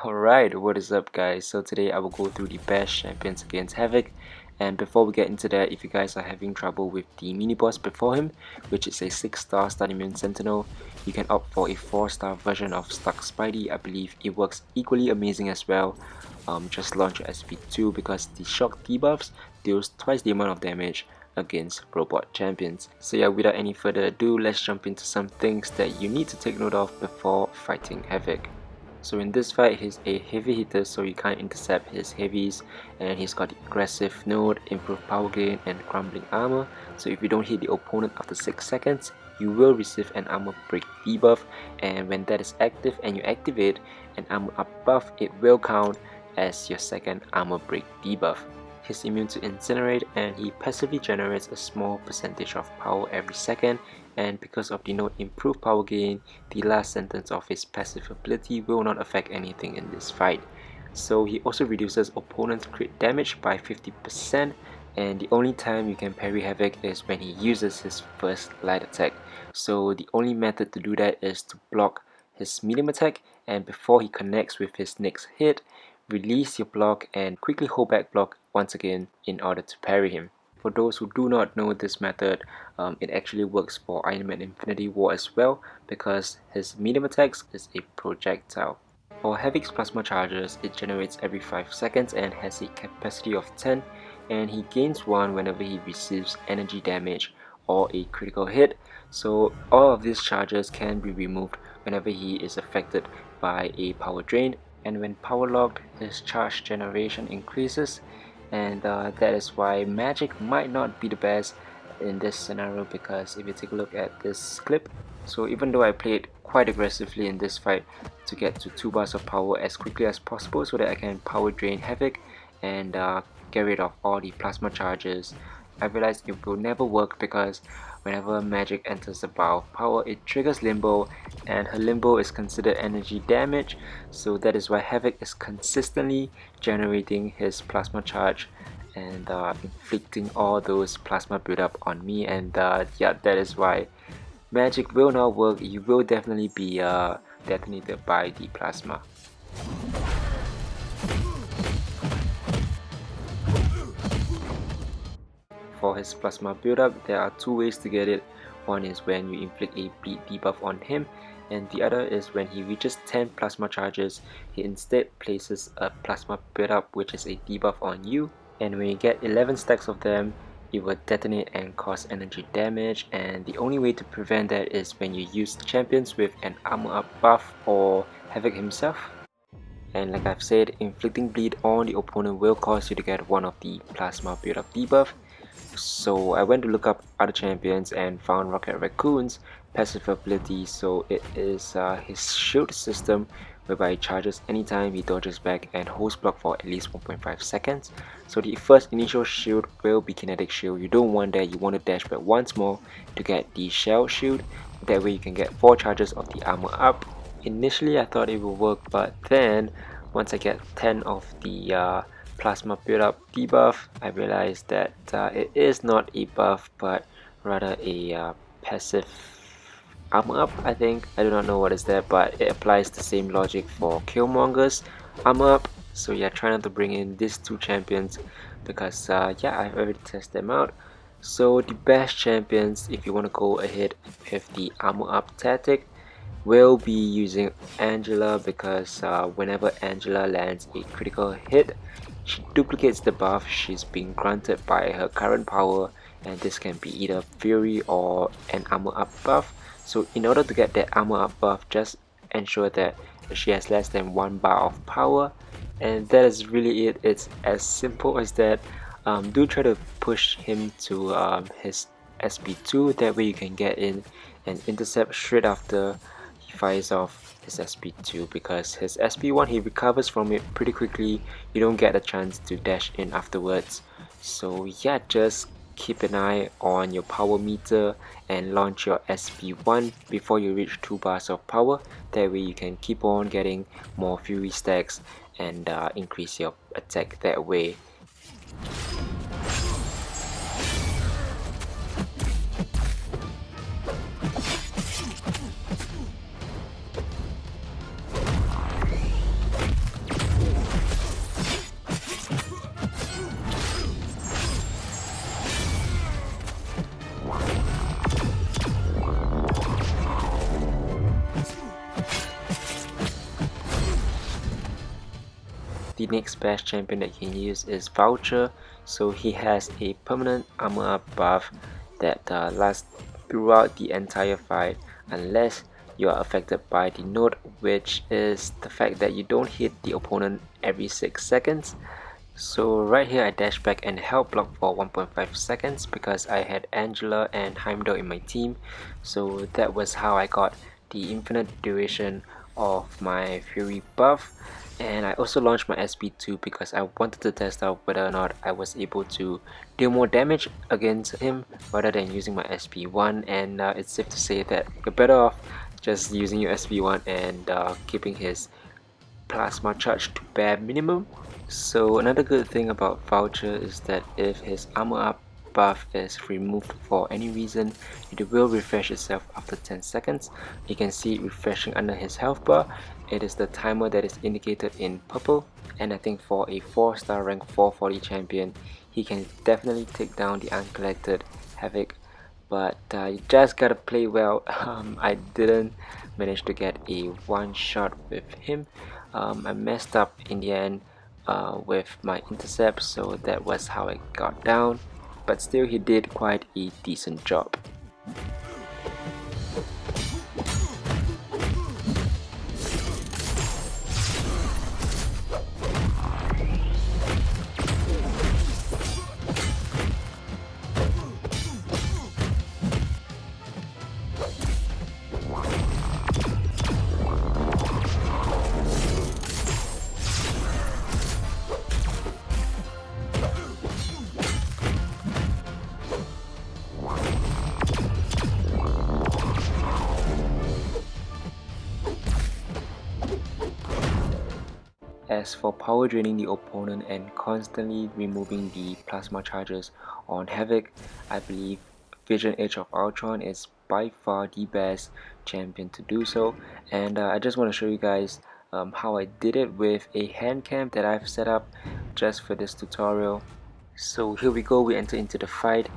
Alright, what is up guys? So today I will go through the best champions against Havok, and before we get into that, if you guys are having trouble with the mini boss before him, which is a 6-star Stun Immune Sentinel, you can opt for a 4-star version of Stuck Spidey. I believe it works equally amazing as well. Just launch your SP2 because the shock debuffs deals twice the amount of damage against robot champions. So yeah, without any further ado, let's jump into some things that you need to take note of before fighting Havok. So in this fight, he's a heavy hitter, so you can't intercept his heavies, and he's got the aggressive node, improved power gain, and crumbling armor. So if you don't hit the opponent after 6 seconds, you will receive an armor break debuff, and when that is active and you activate an armor up buff, it will count as your second armor break debuff. He's immune to incinerate, and he passively generates a small percentage of power every second, and because of the node improved power gain, the last sentence of his passive ability will not affect anything in this fight. So he also reduces opponent's crit damage by 50%, and the only time you can parry Havok is when he uses his first light attack. So the only method to do that is to block his medium attack, and before he connects with his next hit, release your block and quickly hold back block once again in order to parry him. For those who do not know this method, it actually works for Iron Man Infinity War as well, because his medium attacks is a projectile. For Havok's plasma charges, it generates every 5 seconds and has a capacity of 10, and he gains 1 whenever he receives energy damage or a critical hit. So all of these charges can be removed whenever he is affected by a power drain, and when power locked, his charge generation increases, and that is why magic might not be the best in this scenario, because if you take a look at this clip, so even though I played quite aggressively in this fight to get to 2 bars of power as quickly as possible so that I can power drain Havok and get rid of all the plasma charges, I realized it will never work, because whenever magic enters the bar of power, it triggers limbo, and her limbo is considered energy damage, so that is why Havok is consistently generating his plasma charge and inflicting all those plasma buildup on me, and yeah, that is why magic will not work. You will definitely be detonated by the plasma. For his plasma buildup, there are 2 ways to get it. One is when you inflict a bleed debuff on him, and the other is when he reaches 10 plasma charges, he instead places a plasma buildup, which is a debuff on you, and when you get 11 stacks of them, it will detonate and cause energy damage, and the only way to prevent that is when you use champions with an armor up buff or Havok himself. And like I've said, inflicting bleed on the opponent will cause you to get one of the plasma build-up debuff. So I went to look up other champions and found Rocket Raccoon's passive ability. So it is his shield system, whereby he charges anytime he dodges back and holds block for at least 1.5 seconds. So the first initial shield will be kinetic shield. You don't want that, you want to dash back once more to get the shell shield. That way you can get 4 charges of the armor up. Initially I thought it would work, but then once I get 10 of the plasma build-up debuff, I realized that it is not a buff but rather a passive armor up, I think. I do not know what is that, but it applies the same logic for Killmonger's armor up. So yeah, try not to bring in these 2 champions, because yeah, I've already tested them out. So the best champions, if you want to go ahead with the armor up tactic, will be using Angela, because whenever Angela lands a critical hit, she duplicates the buff she's being granted by her current power, and this can be either Fury or an armor up buff. So in order to get that armor up buff, just ensure that she has less than 1 bar of power, and that is really it. It's as simple as that. Do try to push him to his SP2, that way you can get in and intercept straight after he fires off his SP2, because his SP1 he recovers from it pretty quickly. You don't get a chance to dash in afterwards. So yeah, just keep an eye on your power meter and launch your SP1 before you reach 2 bars of power. That way you can keep on getting more fury stacks and increase your attack that way. the next best champion that you can use is Vulture. So he has a permanent armor up buff that lasts throughout the entire fight unless you are affected by the node, which is the fact that you don't hit the opponent every 6 seconds. So right here I dash back and help block for 1.5 seconds because I had Angela and Heimdall in my team. So that was how I got the infinite duration of my Fury buff. And I also launched my SP2 because I wanted to test out whether or not I was able to deal more damage against him rather than using my SP1. And it's safe to say that you're better off just using your SP1 and keeping his plasma charge to bare minimum. So another good thing about Vulture is that if his armor up buff is removed for any reason, it will refresh itself after 10 seconds. You can see it refreshing under his health bar. It is the timer that is indicated in purple, and I think for a 4-star rank 440 champion, he can definitely take down the uncollected Havok, but you just gotta play well. I didn't manage to get a one shot with him. I messed up in the end with my intercept, so that was how I got down, but still he did quite a decent job. As for power draining the opponent and constantly removing the plasma charges on Havok, I believe Vision Age of Ultron is by far the best champion to do so, and I just want to show you guys how I did it with a hand cam that I've set up just for this tutorial. So here we go, we enter into the fight,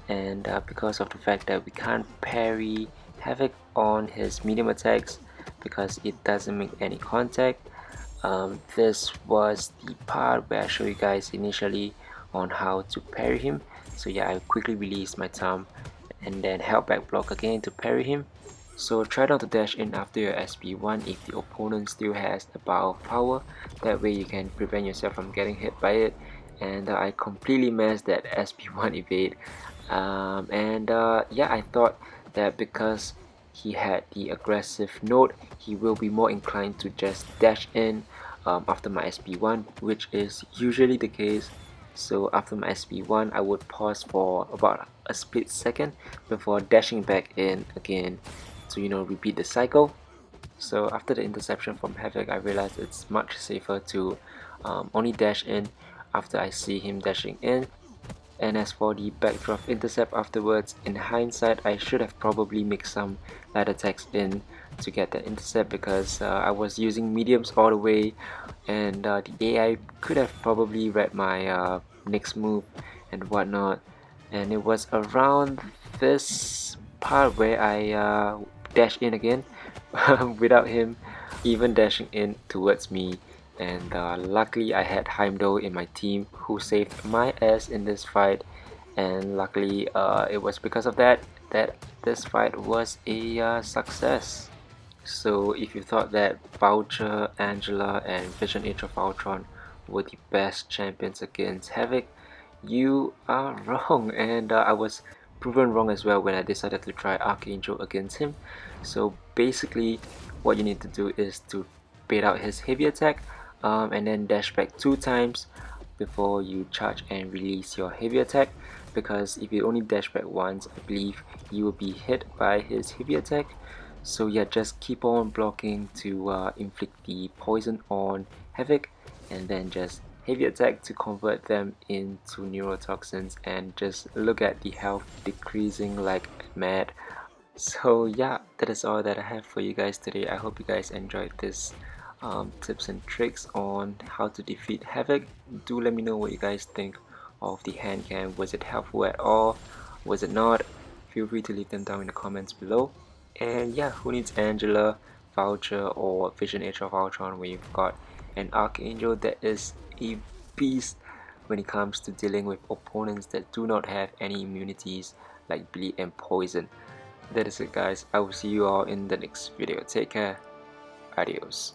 and because of the fact that we can't parry Havok on his medium attacks because it doesn't make any contact, this was the part where I show you guys initially on how to parry him. So yeah, I quickly released my thumb and then held back block again to parry him. So try not to dash in after your SP1 if the opponent still has a bar of power, that way you can prevent yourself from getting hit by it. And I completely messed that SP1 evade, yeah, I thought that because he had the aggressive node, he will be more inclined to just dash in after my SP1, which is usually the case. So after my SP1, I would pause for about a split second before dashing back in again to, you know, repeat the cycle. So after the interception from Havok, I realized it's much safer to only dash in after I see him dashing in. And as for the backdraft intercept afterwards, in hindsight I should have probably mixed some light attacks in to get that intercept because I was using mediums all the way, and the AI could have probably read my next move and whatnot, and it was around this part where I dash in again without him even dashing in towards me. And luckily I had Heimdall in my team who saved my ass in this fight, and luckily it was because of that this fight was a success. So if you thought that Vulture, Angela and Vision Age of Ultron were the best champions against Havok, you are wrong, and I was proven wrong as well when I decided to try Archangel against him. So basically what you need to do is to bait out his heavy attack and then dash back 2 times before you charge and release your heavy attack, because if you only dash back once, I believe you will be hit by his heavy attack. So yeah, just keep on blocking to inflict the poison on Havok, and then just heavy attack to convert them into neurotoxins, and just look at the health decreasing like mad. So yeah, that is all that I have for you guys today. I hope you guys enjoyed this tips and tricks on how to defeat Havok. Do let me know what you guys think of the hand cam. Was it helpful at all? Was it not? Feel free to leave them down in the comments below. And yeah, who needs Angela, Vulture or Vision Age of Ultron when you've got an archangel that is a beast when it comes to dealing with opponents that do not have any immunities like bleed and poison. That is it, guys. I will see you all in the next video. Take care. Adios.